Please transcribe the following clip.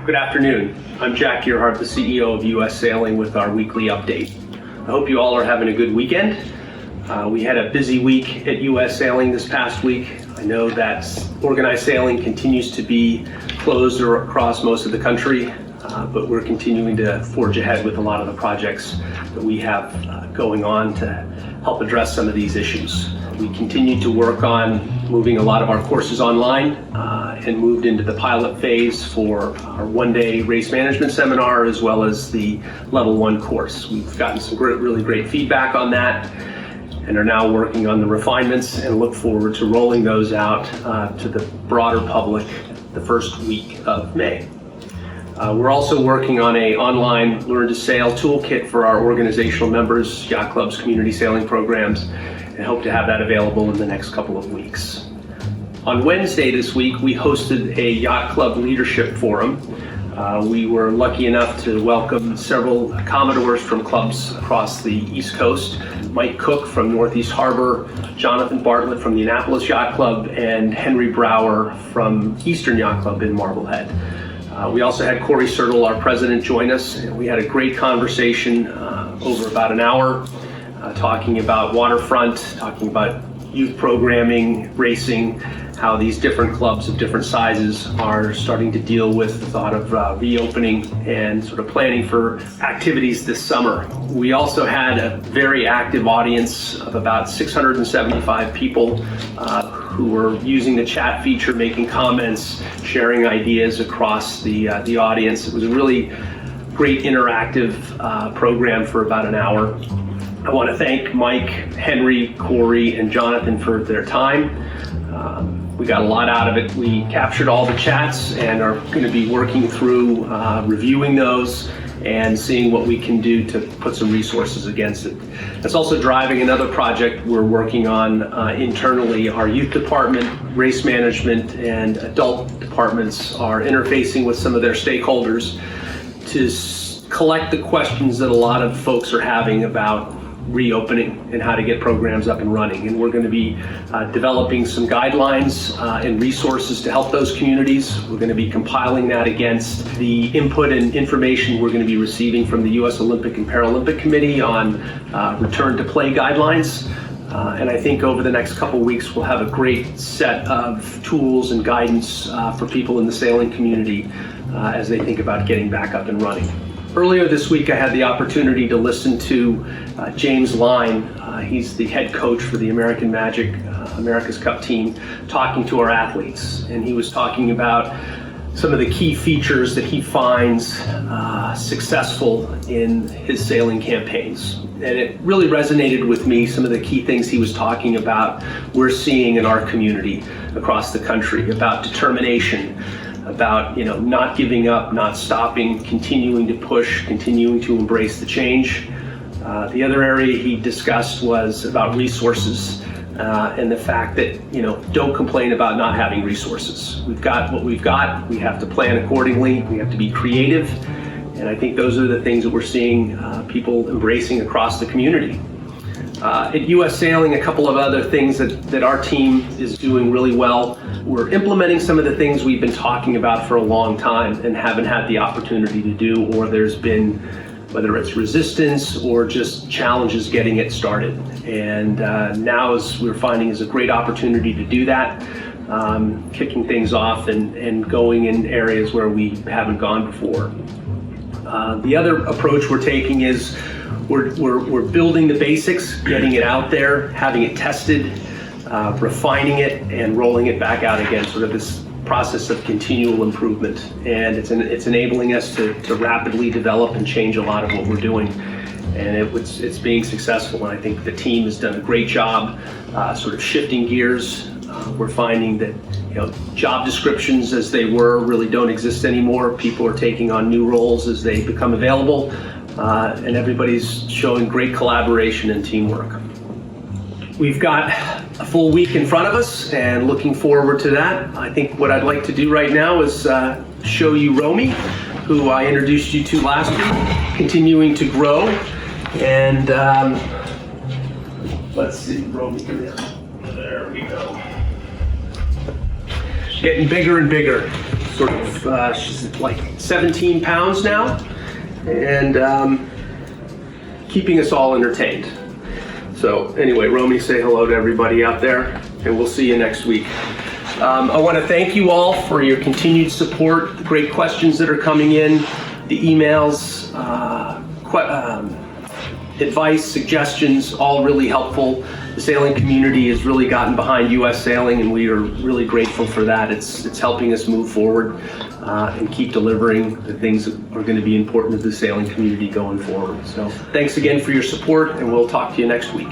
Good afternoon. I'm Jack Gearhart, the CEO of US Sailing, with our weekly update. I hope you all are having a good weekend. We had a busy week at US Sailing this past week. I know that organized sailing continues to be closed across most of the country, but we're continuing to forge ahead with a lot of the projects that we have going on to help address some of these issues. We continue to work on moving a lot of our courses online and moved into the pilot phase for our one-day race management seminar, as well as the level 1 course. We've gotten some really great feedback on that and are now working on the refinements and look forward to rolling those out to the broader public the first week of May. We're also working on an online Learn to Sail toolkit for our organizational members, yacht clubs, community sailing programs, and hope to have that available in the next couple of weeks. On Wednesday this week, we hosted a yacht club leadership forum. We were lucky enough to welcome several Commodores from clubs across the East Coast, Mike Cook from Northeast Harbor, Jonathan Bartlett from the Annapolis Yacht Club, and Henry Brower from Eastern Yacht Club in Marblehead. We also had Corey Sertle, our president, join us, and we had a great conversation over about an hour, talking about waterfront, talking about youth programming, racing, how these different clubs of different sizes are starting to deal with the thought of reopening and sort of planning for activities this summer. We also had a very active audience of about 675 people who were using the chat feature, making comments, sharing ideas across the audience. It was a really great interactive program for about an hour. I want to thank Mike, Henry, Corey, and Jonathan for their time. We got a lot out of it. We captured all the chats and are going to be working through reviewing those and seeing what we can do to put some resources against it. That's also driving another project we're working on internally. Our youth department, race management, and adult departments are interfacing with some of their stakeholders to collect the questions that a lot of folks are having about reopening and how to get programs up and running. And we're going to be developing some guidelines and resources to help those communities. We're going to be compiling that against the input and information we're going to be receiving from the U.S. Olympic and Paralympic Committee on return to play guidelines. And I think over the next couple weeks, we'll have a great set of tools and guidance for people in the sailing community as they think about getting back up and running. Earlier this week, I had the opportunity to listen to James Line. He's the head coach for the American Magic America's Cup team, talking to our athletes. And he was talking about some of the key features that he finds successful in his sailing campaigns. And it really resonated with me, some of the key things he was talking about we're seeing in our community across the country, about determination, about not giving up, not stopping, continuing to push, continuing to embrace the change. The other area he discussed was about resources and the fact that don't complain about not having resources. We've got what we've got. We have to plan accordingly. We have to be creative, and I think those are the things that we're seeing people embracing across the community. At US Sailing, a couple of other things that our team is doing really well. We're implementing some of the things we've been talking about for a long time and haven't had the opportunity to do, or there's been, whether it's resistance or just challenges getting it started. And now, as we're finding, is a great opportunity to do that, kicking things off and going in areas where we haven't gone before. The other approach we're taking is we're building the basics, getting it out there, having it tested, refining it, and rolling it back out again, sort of this process of continual improvement. And it's enabling us to rapidly develop and change a lot of what we're doing. And it's being successful, and I think the team has done a great job sort of shifting gears. We're finding that job descriptions as they were really don't exist anymore. People are taking on new roles as they become available, and everybody's showing great collaboration and teamwork. We've got a full week in front of us and looking forward to that. I think what I'd like to do right now is show you Romy, who I introduced you to last week, continuing to grow. And let's see, Romy, there we go. Getting bigger and bigger. sort of, she's like 17 pounds now, and keeping us all entertained. So anyway, Romy, say hello to everybody out there, and we'll see you next week. I want to thank you all for your continued support, the great questions that are coming in, the emails, advice, suggestions, all really helpful. The sailing community has really gotten behind U.S. sailing, and we are really grateful for that. It's helping us move forward and keep delivering the things that are going to be important to the sailing community going forward. So thanks again for your support, and we'll talk to you next week.